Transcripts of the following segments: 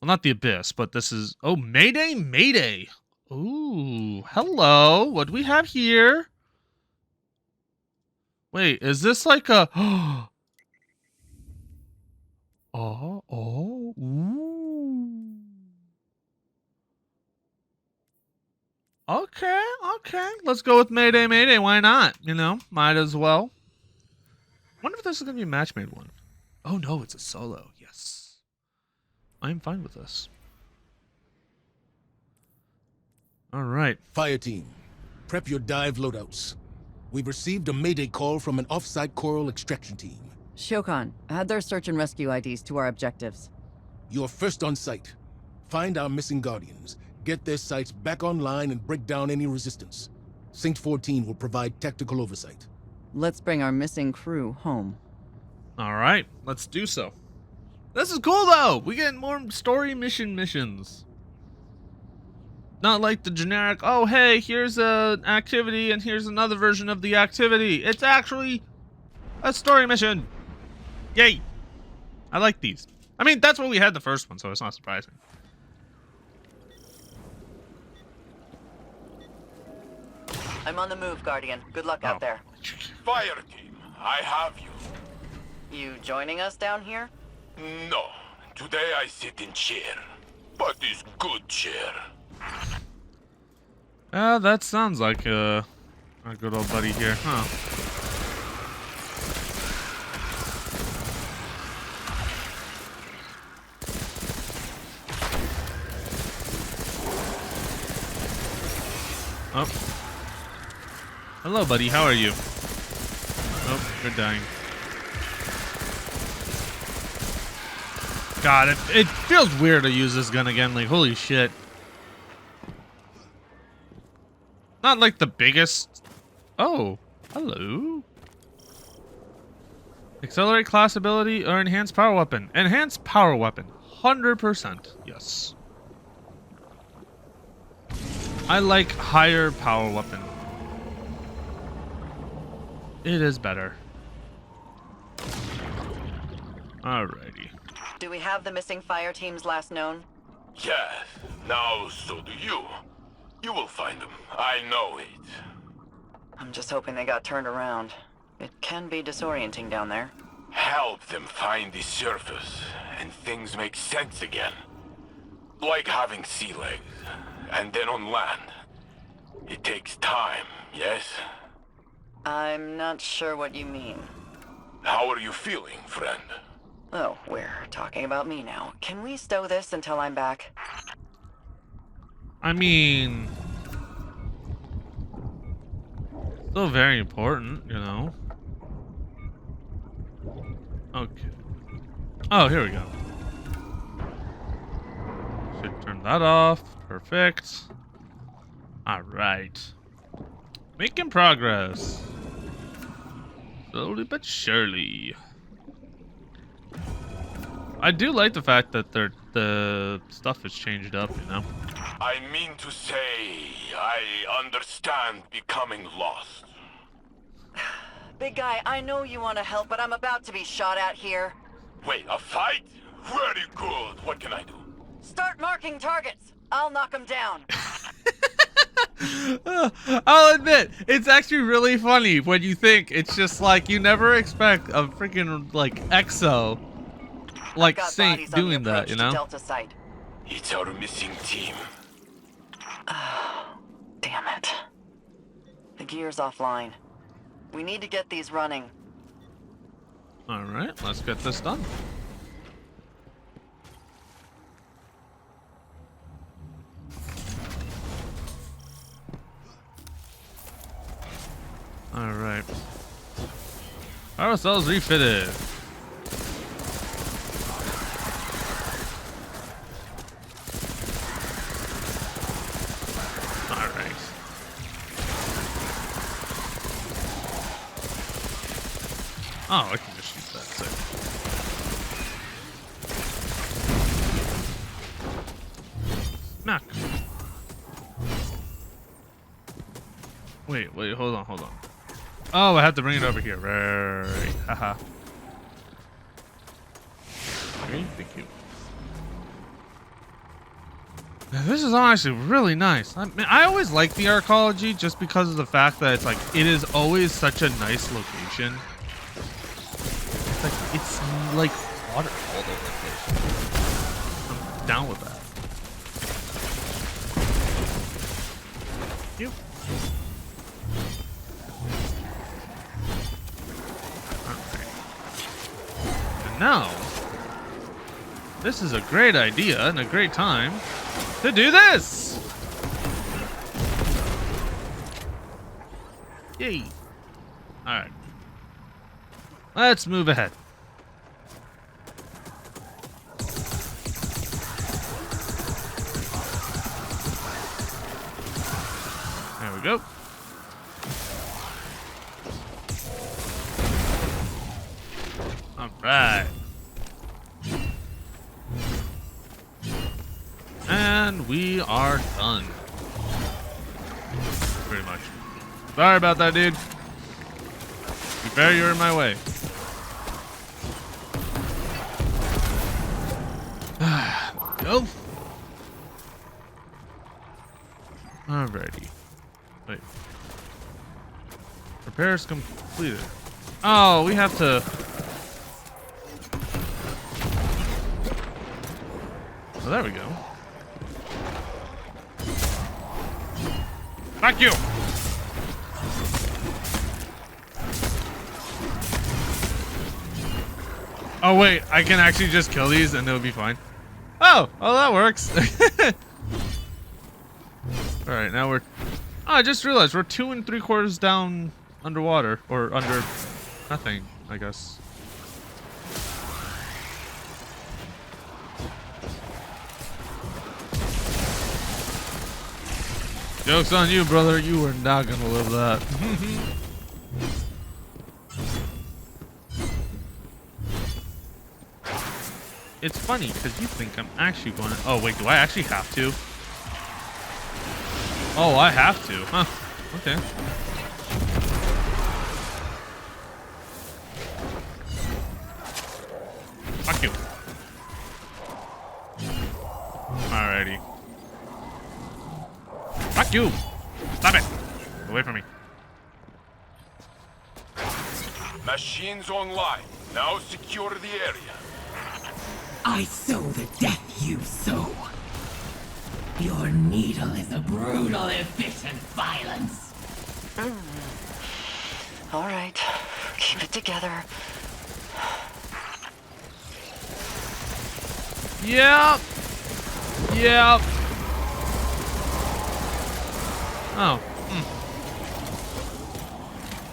Well, not the Abyss, but this is... Oh, Mayday, Mayday. Ooh, hello. What do we have here? Wait, is this like a... ooh. Okay, okay. Let's go with Mayday, Mayday. Why not? You know, might as well. Wonder if this is going to be a match-made one. Oh, no, it's a solo. Yes. I'm fine with this. All right. Fire team, prep your dive loadouts. We've received a Mayday call from an off-site coral extraction team. Shokan, add their search and rescue IDs to our objectives. You are first on site. Find our missing Guardians, get their sites back online, and break down any resistance. Saint 14 will provide tactical oversight. Let's bring our missing crew home. All right, let's do so. This is cool, though. We get more story missions. Not like the generic, oh, hey, here's an activity and here's another version of the activity. It's actually a story mission. Yay. I like these. I mean, that's what we had the first one, so it's not surprising. I'm on the move, Guardian. Good luck out there. Fire team, I have you. You joining us down here? No, today I sit in chair, but this good chair. That sounds like a good old buddy here, huh? Oh. Hello, buddy. How are you? Oh, you're dying. God, it feels weird to use this gun again. Like, holy shit. Not like the biggest... Oh, hello. Accelerate class ability or enhance power weapon. Enhance power weapon. 100%. Yes. I like higher power weapon. It is better. Alrighty. Do we have the missing fire team's last known? Yes, now so do you. You will find them. I know it. I'm just hoping they got turned around. It can be disorienting down there. Help them find the surface, and things make sense again. Like having sea legs, and then on land. It takes time, yes? I'm not sure what you mean. How are you feeling, friend? Oh, we're talking about me now. Can we stow this until I'm back? I mean... Still very important, you know? Okay. Oh, here we go. Should turn that off. Perfect. Alright. Making progress. Slowly but surely. I do like the fact that the stuff is changed up, you know? I mean to say, I understand becoming lost. Big guy, I know you want to help, but I'm about to be shot at here. Wait, a fight? Very good. What can I do? Start marking targets. I'll knock them down. I'll admit, it's actually really funny when you think it's just like you never expect a freaking like EXO like Saint doing that, you know? Delta site. It's our missing team. Oh, damn it. The gear's offline. We need to get these running. Alright, let's get this done. Alright. Power cells refitted. Alright. Oh, I can just shoot that. Sick. Smack. Wait, hold on. Oh, I have to bring it over here. Right. Haha. Okay, thank you. This is honestly really nice. I mean, I always like the arcology just because of the fact that it's like it is always such a nice location. It's like water all over the place. I'm down with that. You. Alright. And now, this is a great idea and a great time to do this. Yay. Alright. Let's move ahead. There we go. Alright. And we are done. Pretty much. Sorry about that, dude. Be fair, you're in my way. Go. Alrighty. Wait. Repairs completed. Oh, we have to. Oh, there we go. Fuck you! Oh wait, I can actually just kill these and it'll be fine. Oh, that works. All right, now we're. Oh, I just realized we're 2 3/4 down underwater, or under nothing, I guess. Joke's on you, brother. You were not gonna live that. It's funny because you think I'm actually going to. Oh wait, do I actually have to? Oh, I have to. Huh. Okay. Fuck you. Alrighty. Fuck you! Stop it! Get away from me. Machines online. Now secure the area. I sow the death you sow. Your needle is a brutal, efficient violence. All right. Keep it together. Yep. Yep. Oh.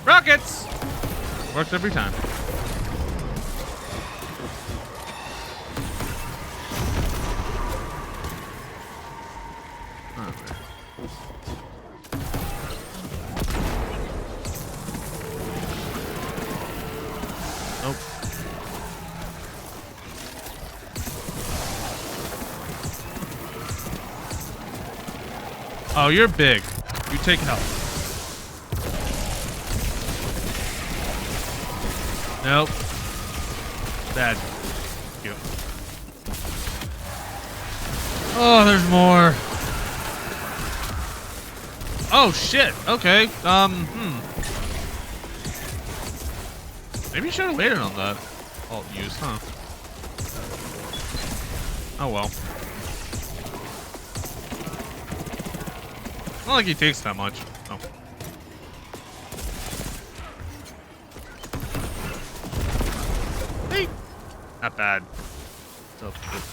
Rockets! Works every time. Nope. Oh, you're big. You take help. Nope. Bad. Thank you. Oh, there's more. Oh shit. Okay. Maybe you should have waited on that. Alt use, huh? Oh well. Not like he takes that much. Oh. Hey. Not bad.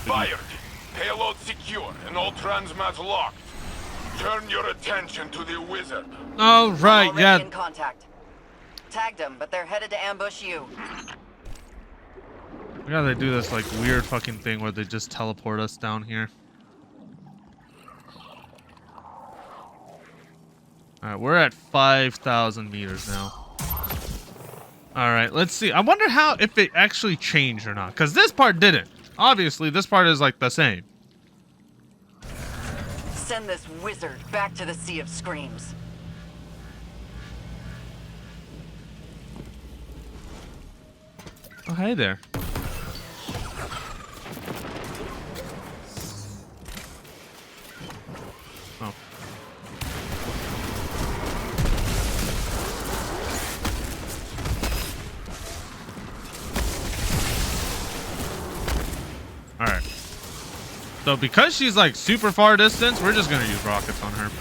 Fired. Payload secure and all transmats locked. Turn your attention to the wizard. Oh right, Already yeah. in contact. Tagged them, but they're headed to ambush you. We gotta do this like weird fucking thing where they just teleport us down here. Alright, we're at 5,000 meters now. Alright, let's see. I wonder how, if it actually changed or not. Because this part didn't. Obviously, this part is like the same. Send this wizard back to the Sea of Screams. Oh, hey there. So because she's like super far distance, we're just gonna use rockets on her.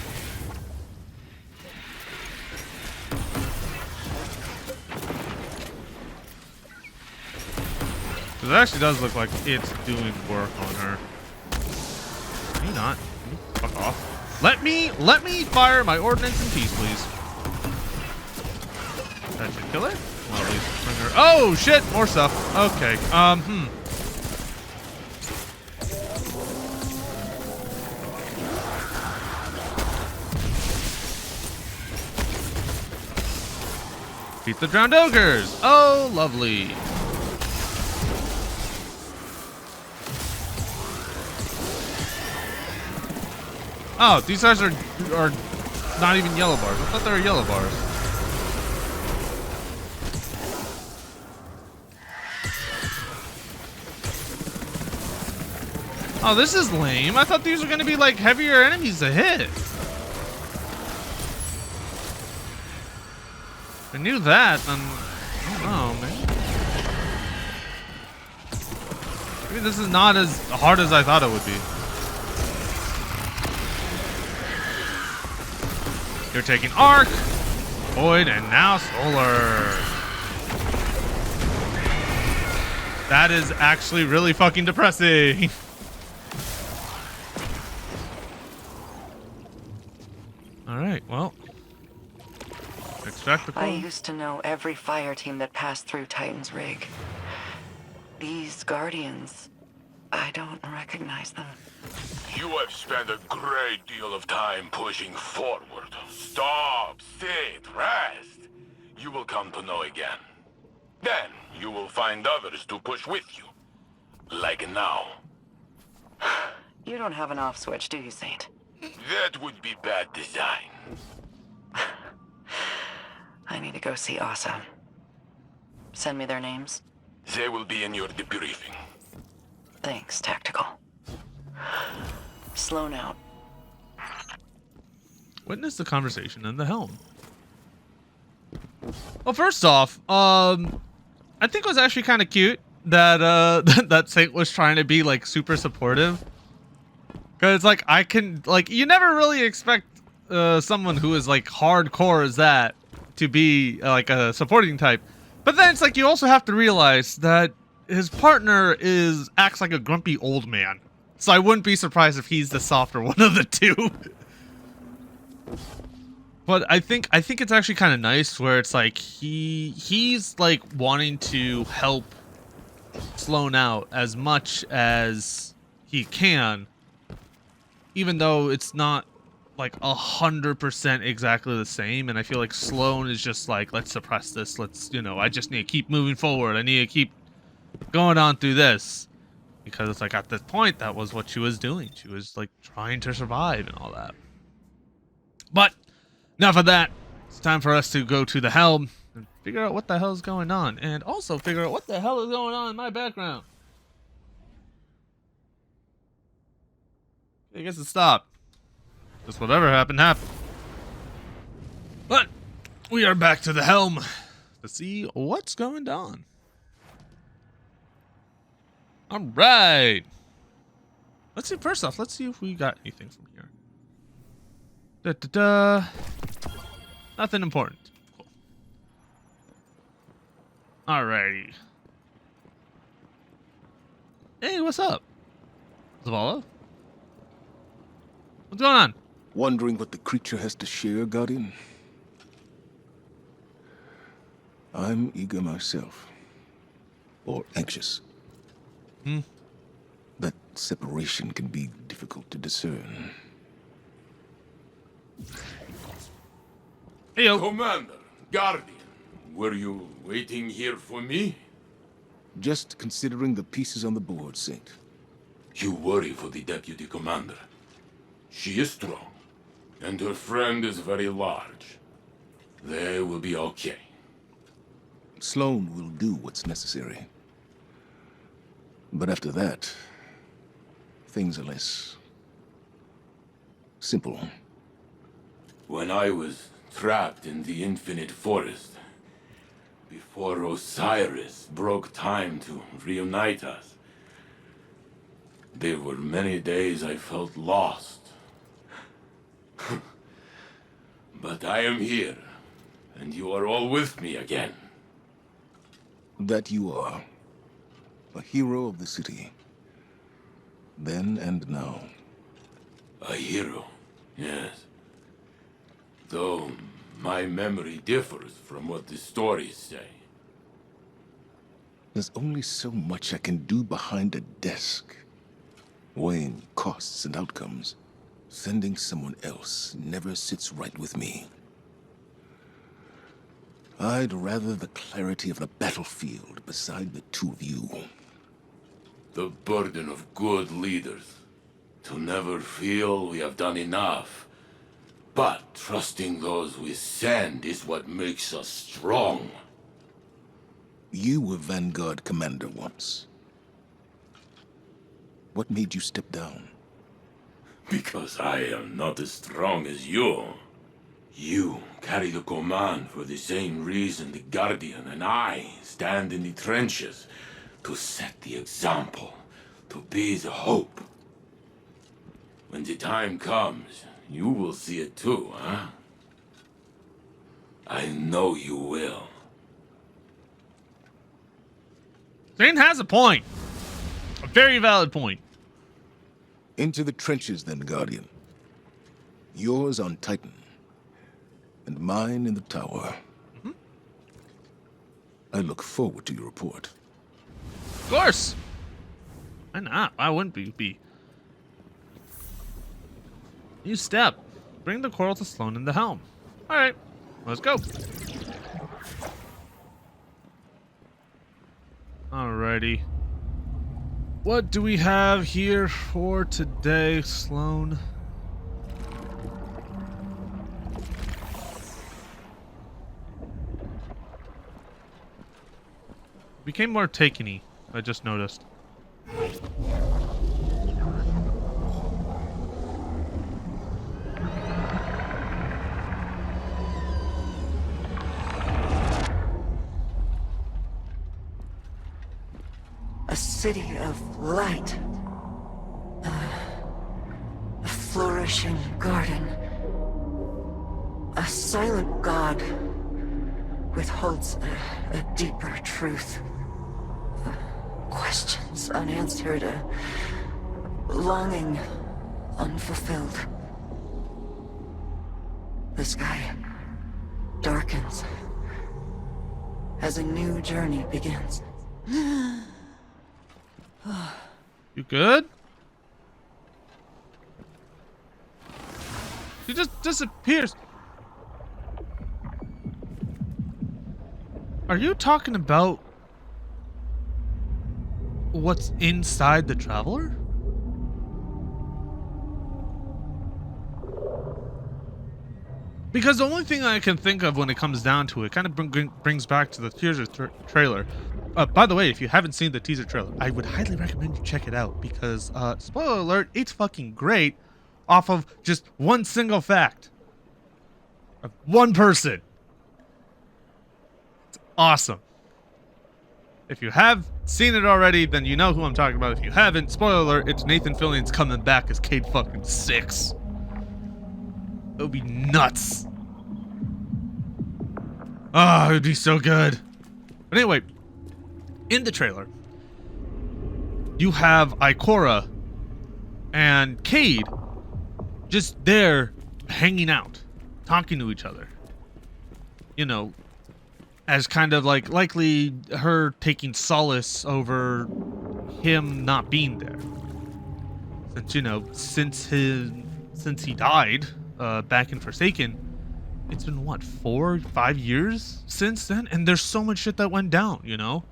It actually does look like it's doing work on her. Maybe not. Fuck off. Let me fire my ordnance in peace, please. That should kill it. Well, at least bring her. Oh shit! More stuff. Okay. Beat the drowned ogres. Oh, lovely. Oh, these guys are not even yellow bars. I thought they were yellow bars. Oh, this is lame. I thought these were gonna be like heavier enemies to hit. If I knew that, then I don't know, man. Maybe this is not as hard as I thought it would be. You're taking Arc, Void, and now Solar. That is actually really fucking depressing. Alright, well. Extract the core. I used to know every fire team that passed through Titan's rig. These Guardians, I don't recognize them. You have spent a great deal of time pushing forward. Stop, sit, rest. You will come to know again. Then you will find others to push with you. Like now. You don't have an off switch, do you, Saint? That would be bad design. I need to go see Asa. Send me their names. They will be in your debriefing. Thanks, Tactical. Sloan out. Witness the conversation in the helm. Well, first off, I think it was actually kind of cute that that Saint was trying to be like super supportive. Cause like I can like you never really expect someone who is like hardcore as that to be like a supporting type, but then it's like you also have to realize that his partner acts like a grumpy old man. So I wouldn't be surprised if he's the softer one of the two. But I think it's actually kind of nice where it's like he's like wanting to help Sloan out as much as he can, even though it's not like 100% exactly the same. And I feel like Sloan is just like, let's suppress this. Let's, you know, I just need to keep moving forward. I need to keep going on through this. Because it's like at this point, that was what she was doing. She was like trying to survive and all that. But enough of that. It's time for us to go to the helm and figure out what the hell is going on. And also figure out what the hell is going on in my background. I guess it stopped. Just whatever happened, happened. But we are back to the helm to see what's going on. All right. Let's see. First off, let's see if we got anything from here. Nothing important. Cool. Alrighty. Hey, what's up? Zavala? What's going on? Wondering what the creature has to share, Guardian? I'm eager myself. Or anxious. That separation can be difficult to discern. Hey, yo. Commander, Guardian, were you waiting here for me? Just considering the pieces on the board, Saint. You worry for the Deputy Commander. She is strong, and her friend is very large. They will be okay. Sloan will do what's necessary. But after that, things are less simple. When I was trapped in the Infinite Forest, before Osiris broke time to reunite us, There were many days I felt lost. But I am here, and you are all with me again. That you are. A hero of the city. Then and now. A hero, yes. Though my memory differs from what the stories say. There's only so much I can do behind a desk. Weighing costs and outcomes. Sending someone else never sits right with me. I'd rather the clarity of the battlefield beside the two of you. The burden of good leaders. To never feel we have done enough. But trusting those we send is what makes us strong. You were Vanguard commander once. What made you step down? Because I am not as strong as you. You carry the command for the same reason the Guardian and I stand in the trenches. To set the example. To be the hope. When the time comes, you will see it too, huh? I know you will. Zane has a point. A very valid point. Into the trenches then, Guardian. Yours on Titan. And mine in the tower. Mm-hmm. I look forward to your report. Of course. Why not? Why wouldn't we be? New step. Bring the coral to Sloan in the helm. Alright. Let's go. Alrighty. What do we have here for today, Sloan? Became more taken-y, I just noticed. A city of light. A flourishing garden. A silent god withholds a deeper truth. Questions unanswered, a longing unfulfilled. The sky darkens as a new journey begins. You good? He just disappears. Are you talking about what's inside the Traveler? Because the only thing I can think of when it comes down to it kind of brings back to the teaser trailer. By the way, if you haven't seen the teaser trailer, I would highly recommend you check it out because, spoiler alert, it's fucking great off of just one single fact. Of one person. It's awesome. If you have seen it already, then you know who I'm talking about. If you haven't, spoiler alert, it's Nathan Fillion's coming back as Cade fucking 6. It would be nuts. Ah, it would be so good. But anyway, in the trailer, you have Ikora and Cade just there hanging out, talking to each other. You know, as kind of like likely her taking solace over him not being there. Since, you know, since he died back in Forsaken, it's been what, 4 or 5 years since then, and there's so much shit that went down, you know.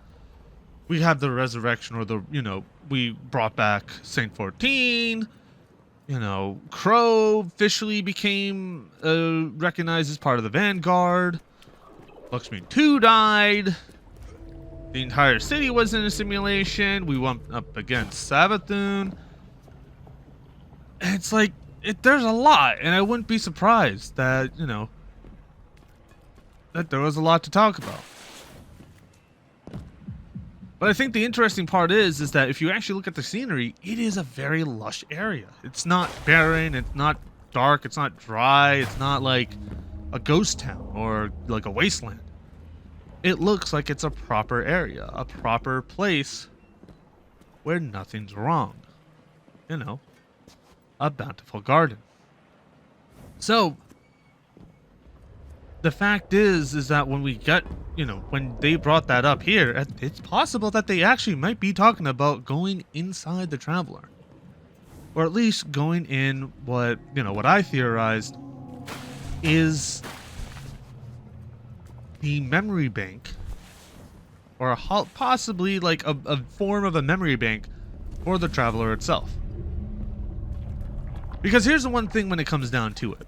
We have the resurrection, or the, you know, we brought back Saint 14. You know, Crow officially became recognized as part of the Vanguard. Luxman 2 died. The entire city was in a simulation. We went up against Savathun. And it's like, there's a lot, and I wouldn't be surprised that, you know, that there was a lot to talk about. But I think the interesting part is that if you actually look at the scenery, it is a very lush area. It's not barren, it's not dark, it's not dry, it's not like a ghost town or like a wasteland. It looks like it's a proper area, a proper place where nothing's wrong. You know, a bountiful garden. So, the fact is that when we get, you know, when they brought that up here, it's possible that they actually might be talking about going inside the Traveler. Or at least going in what, you know, what I theorized is the memory bank, or possibly like a form of a memory bank for the Traveler itself. Because here's the one thing when it comes down to it.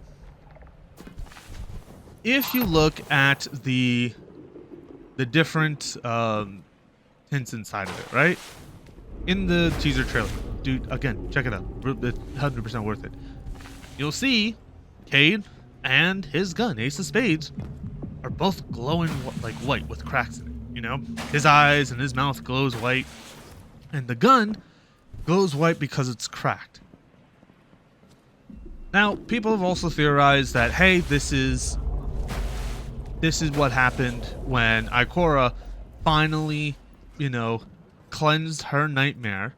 If you look at the different hints inside of it, right? In the teaser trailer, dude, again, check it out. It's 100% worth it. You'll see Cade and his gun, Ace of Spades, are both glowing like white with cracks in it. You know, his eyes and his mouth glows white, and the gun glows white because it's cracked. Now, people have also theorized that, hey, this is what happened when Ikora finally, you know, cleansed her nightmare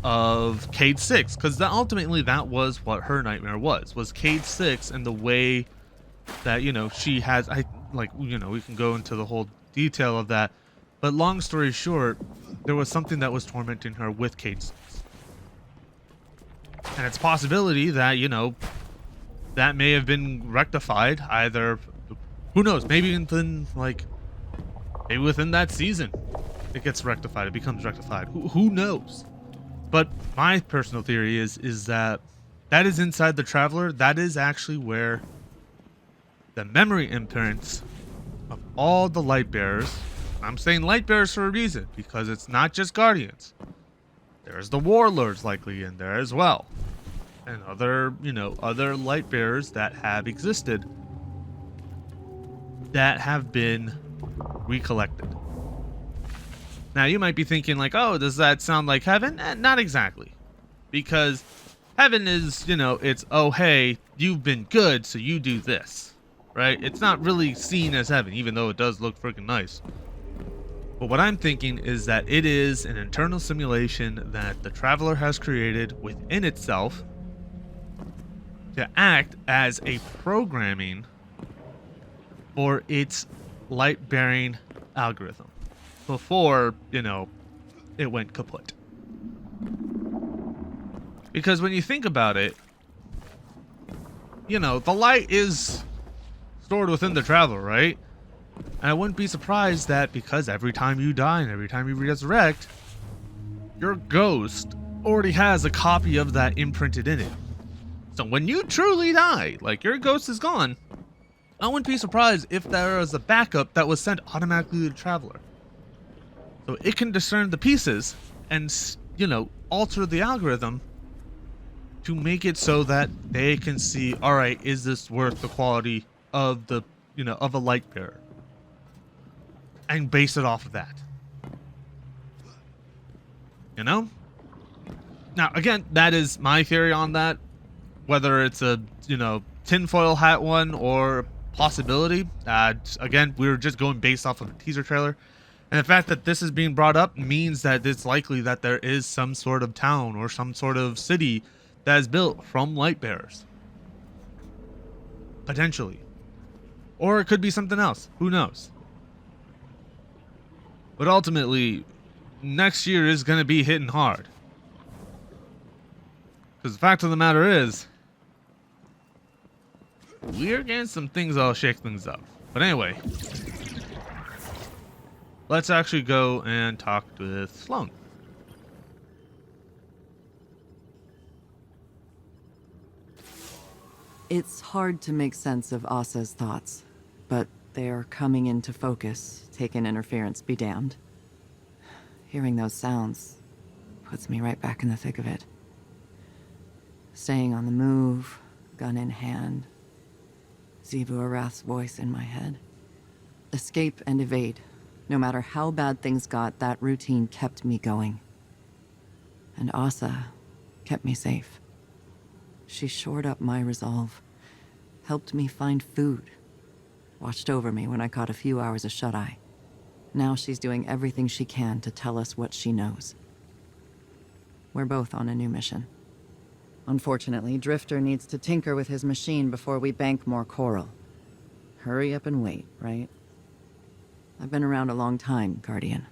of Cade 6, because ultimately that was what her nightmare was Cade 6, and the way that, you know, she has, you know, we can go into the whole detail of that, but long story short, there was something that was tormenting her with Cade 6. And it's a possibility that, you know, that may have been rectified either, who knows, maybe within that season it gets rectified, it becomes rectified. Who knows? But my personal theory is that is inside the Traveler. That is actually where the memory imprints of all the light bearers. I'm saying light bearers for a reason, because it's not just Guardians. There's the Warlords likely in there as well, and other, you know, other light bearers that have existed that have been recollected. Now you might be thinking like, oh, does that sound like heaven? Not exactly, because heaven is, you know, it's, oh hey, you've been good, so you do this, right? It's not really seen as heaven, even though it does look freaking nice. But what I'm thinking is that it is an internal simulation that the Traveler has created within itself to act as a programming for its light-bearing algorithm before, you know, it went kaput. Because when you think about it, you know, the light is stored within the Traveler, right? And I wouldn't be surprised that because every time you die and every time you resurrect, your ghost already has a copy of that imprinted in it. So when you truly die, like your ghost is gone, I wouldn't be surprised if there was a backup that was sent automatically to the Traveler. So it can discern the pieces and, you know, alter the algorithm to make it so that they can see, all right, is this worth the quality of the, you know, of a light bearer? And base it off of that. You know? Now, again, that is my theory on that. Whether it's a, you know, tinfoil hat one or possibility. Again, we were just going based off of the teaser trailer. And the fact that this is being brought up means that it's likely that there is some sort of town or some sort of city that is built from light bearers. Potentially. Or it could be something else. Who knows? But ultimately, next year is going to be hitting hard. Because the fact of the matter is, we're getting some things that'll shake things up. But anyway, let's actually go and talk with Sloan. It's hard to make sense of Asa's thoughts, but they're coming into focus. Taken interference be damned. Hearing those sounds puts me right back in the thick of it. Staying on the move, gun in hand. Xivu Arath's voice in my head. Escape and evade. No matter how bad things got, that routine kept me going. And Asa kept me safe. She shored up my resolve, helped me find food, watched over me when I caught a few hours of shut-eye. Now she's doing everything she can to tell us what she knows. We're both on a new mission. Unfortunately, Drifter needs to tinker with his machine before we bank more coral. Hurry up and wait, right? I've been around a long time, Guardian.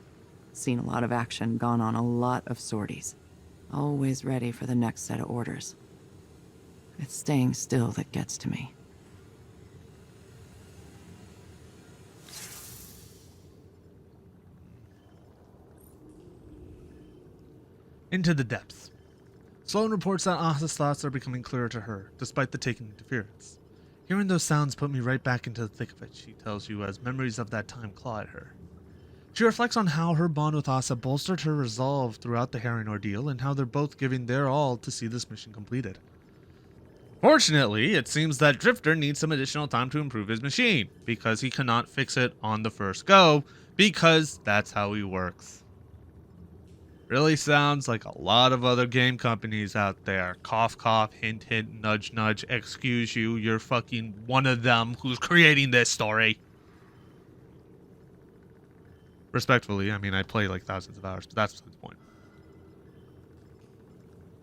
Seen a lot of action, gone on a lot of sorties. Always ready for the next set of orders. It's staying still that gets to me. Into the depths. Sloan reports that Asa's thoughts are becoming clearer to her, despite the taken interference. Hearing those sounds put me right back into the thick of it, she tells you, as memories of that time claw at her. She reflects on how her bond with Asa bolstered her resolve throughout the Herring ordeal, and how they're both giving their all to see this mission completed. Fortunately, it seems that Drifter needs some additional time to improve his machine, because he cannot fix it on the first go, because that's how he works. Really sounds like a lot of other game companies out there. Cough, cough, hint, hint, nudge, nudge, excuse you, you're fucking one of them who's creating this story. Respectfully, I mean, I play like thousands of hours, but that's the point.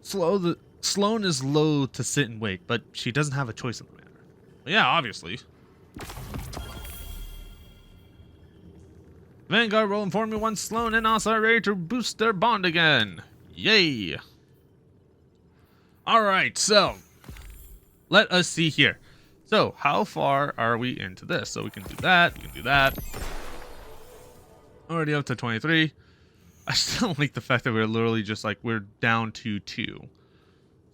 Sloan is loath to sit and wait, but she doesn't have a choice in the matter. Well, yeah, obviously. Vanguard will inform me once Sloan and Asa are ready to boost their bond again. Yay! Alright, so let us see here. So, how far are we into this? So we can do that, we can do that. Already up to 23. I still like the fact that we're literally just like, we're down to 2.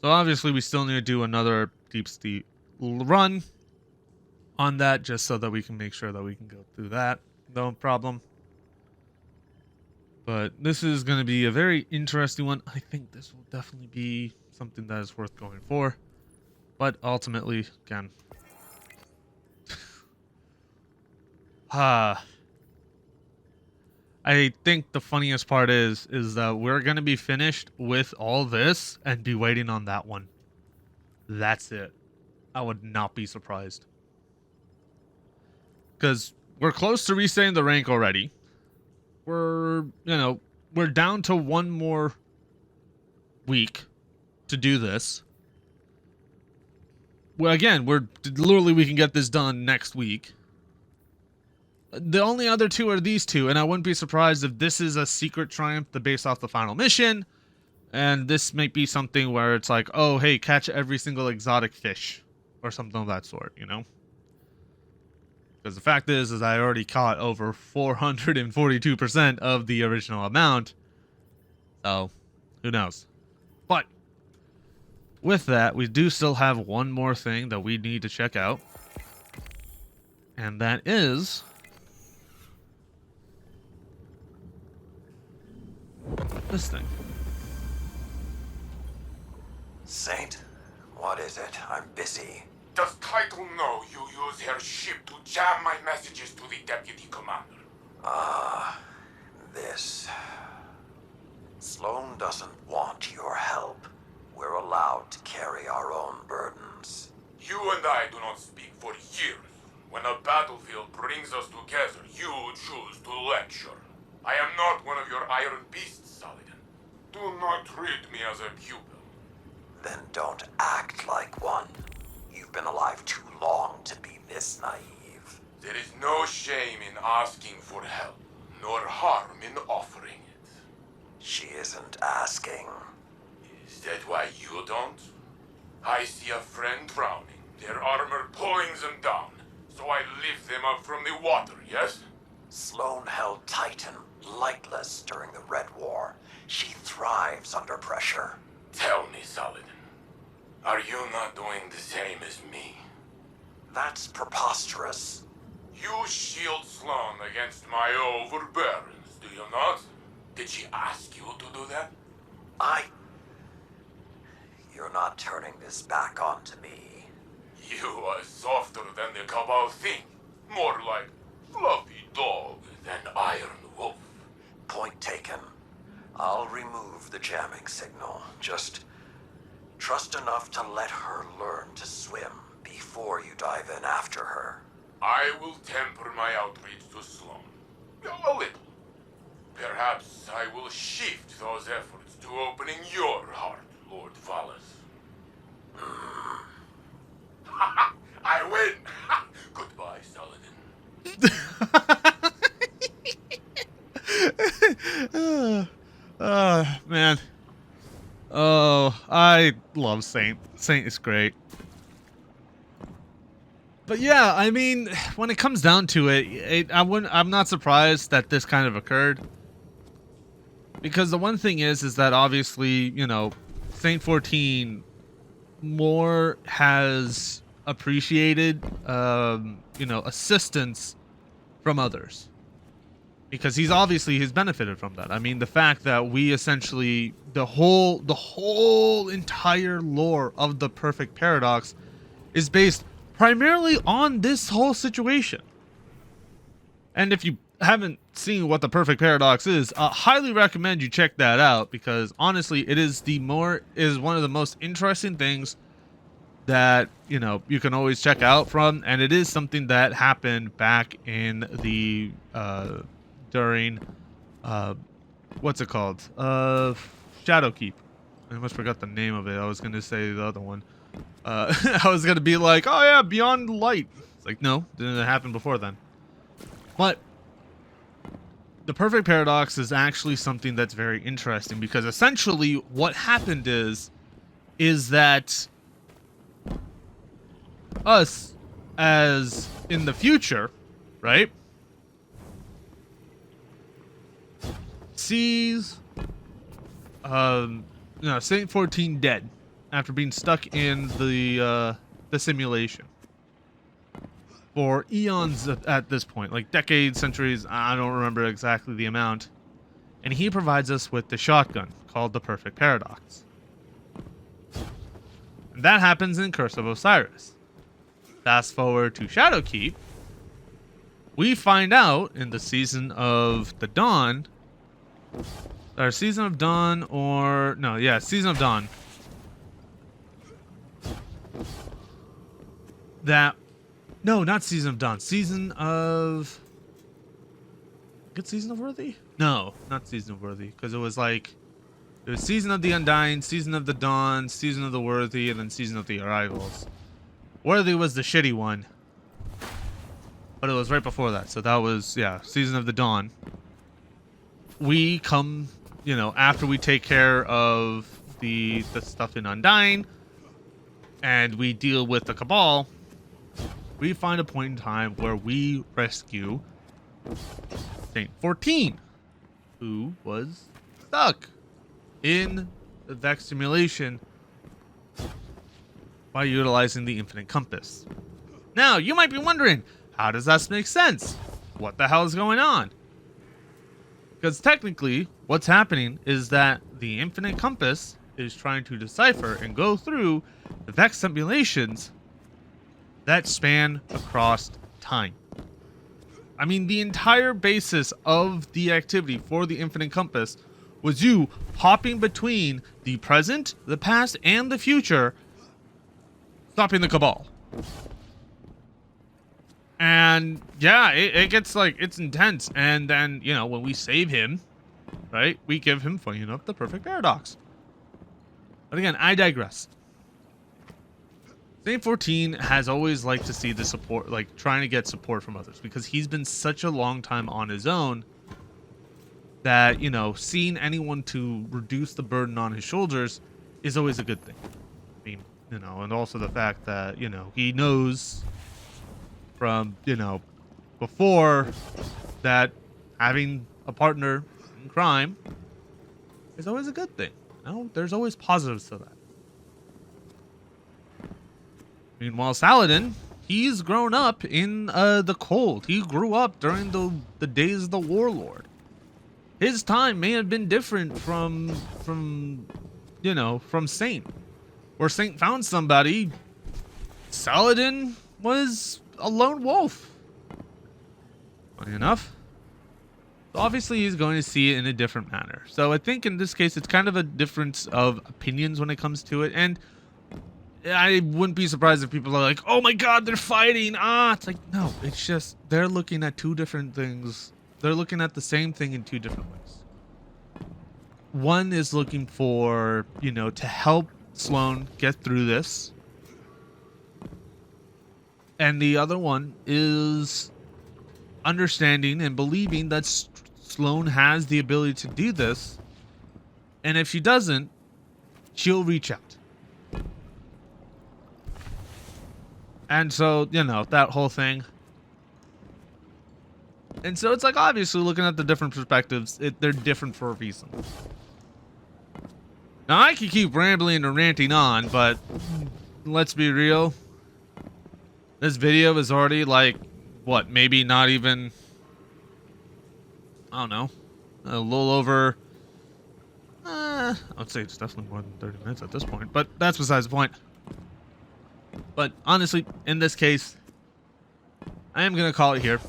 So obviously we still need to do another deep steep run on that, just so that we can make sure that we can go through that. No problem. But this is going to be a very interesting one. I think this will definitely be something that is worth going for. But ultimately, again. I think the funniest part is that we're going to be finished with all this and be waiting on that one. That's it. I would not be surprised. Because we're close to resetting the rank already. We're down to one more week to do this. Well, again, we can get this done next week. The only other two are these two, and I wouldn't be surprised if this is a secret triumph based off the final mission, and this might be something where it's like, oh, hey, catch every single exotic fish, or something of that sort, you know? Because the fact is I already caught over 442% of the original amount. So, who knows? But, with that, we do still have one more thing that we need to check out. And that is this thing. Saint, what is it? I'm busy. Does Title know you use her ship to jam my messages to the deputy commander? This. Sloan doesn't want your help. We're allowed to carry our own burdens. You and I do not speak for years. When a battlefield brings us together, you choose to lecture. I am not one of your iron beasts, Saladin. Do not treat me as a pupil. Then don't act like one. You've been alive too long to be this naive. There is no shame in asking for help, nor harm in offering it. She isn't asking. Is that why you don't? I see a friend drowning, their armor pulling them down, so I lift them up from the water, yes? Sloan held Titan lightless during the Red War. She thrives under pressure. Tell me, Saladin, are you not doing the same as me? That's preposterous. You shield Sloan against my overbearings, do you not? Did she ask you to do that? You're not turning this back onto me. You are softer than the Cabal think. More like fluffy dog than Iron Wolf. Point taken. I'll remove the jamming signal. Just trust enough to let her learn to swim before you dive in after her. I will temper my outreach to Sloan. A little. Perhaps I will shift those efforts to opening your heart, Lord Valis. I win! Goodbye, Saladin. Man. Oh, I love Saint. Saint is great. But yeah, I mean, when it comes down to it, I'm not surprised that this kind of occurred. Because the one thing is that obviously, you know, Saint 14 more has appreciated, you know, assistance from others. Because he's benefited from that. I mean, the fact that we essentially, the whole entire lore of the Perfect Paradox is based primarily on this whole situation. And if you haven't seen what the Perfect Paradox is, I highly recommend you check that out, because honestly, it is one of the most interesting things that, you know, you can always check out from, and it is something that happened back in the during what's it called? Shadowkeep. I almost forgot the name of it. I was gonna say the other one. I was gonna be like, oh yeah, Beyond Light. It's like, no, didn't happen before then. But the Perfect Paradox is actually something that's very interesting, because essentially what happened is that us, as in the future, right, sees Saint 14 dead after being stuck in the simulation for eons at this point, like decades, centuries, I don't remember exactly the amount. And he provides us with the shotgun called the Perfect Paradox. And that happens in Curse of Osiris. Fast forward to Shadowkeep, we find out in the Season of the Dawn, or Season of Dawn, or no, yeah, Season of Dawn, that, no, not Season of Dawn, Season of, good Season of Worthy? No, not Season of Worthy, because it was like, it was Season of the Undying, Season of the Dawn, Season of the Worthy, and then Season of the Arrivals. Worthy was the shitty one, but it was right before that, so that was, yeah, Season of the Dawn. We come, you know, after we take care of the stuff in Undying, and we deal with the Cabal, we find a point in time where we rescue Saint 14, who was stuck in the Vex simulation by utilizing the Infinite Compass. Now, you might be wondering, how does that make sense? What the hell is going on? Because technically, what's happening is that the Infinite Compass is trying to decipher and go through the Vex simulations that span across time. I mean, the entire basis of the activity for the Infinite Compass was you hopping between the present, the past, and the future, stopping the Cabal. And yeah, it gets like, it's intense. And then, you know, when we save him, right, we give him, funny enough, the Perfect Paradox. But again, I digress. Saint 14 has always liked to see the support, like trying to get support from others, because he's been such a long time on his own that, you know, seeing anyone to reduce the burden on his shoulders is always a good thing. I mean, you know, and also the fact that, you know, he knows from, you know, before that having a partner in crime is always a good thing. You know, there's always positives to that. Meanwhile, Saladin, he's grown up in the cold. He grew up during the days of the Warlord. His time may have been different from you know, from Saint. Where Saint found somebody, Saladin was a lone wolf. Funny enough. So obviously he's going to see it in a different manner. So I think in this case, it's kind of a difference of opinions when it comes to it. And I wouldn't be surprised if people are like, oh my God, they're fighting. It's like, no, it's just, they're looking at two different things. They're looking at the same thing in two different ways. One is looking for, you know, to help Sloane get through this. And the other one is understanding and believing that Sloane has the ability to do this. And if she doesn't, she'll reach out. And so, you know, that whole thing. And so it's like, obviously, looking at the different perspectives, they're different for a reason. Now, I could keep rambling and ranting on, but let's be real. This video is already like, what, maybe not even, I don't know, a little over, I would say it's definitely more than 30 minutes at this point, but that's besides the point. But honestly, in this case, I am going to call it here.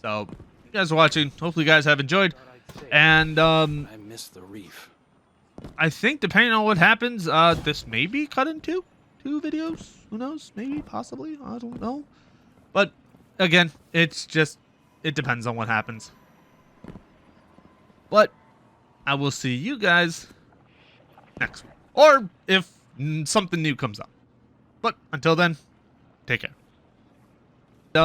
So, you guys are watching. Hopefully you guys have enjoyed. And, I miss the reef. I think depending on what happens, this may be cut into two videos. Who knows? Maybe, possibly. I don't know. But, again, it's just, it depends on what happens. But, I will see you guys next week. Or if something new comes up. But until then, take care.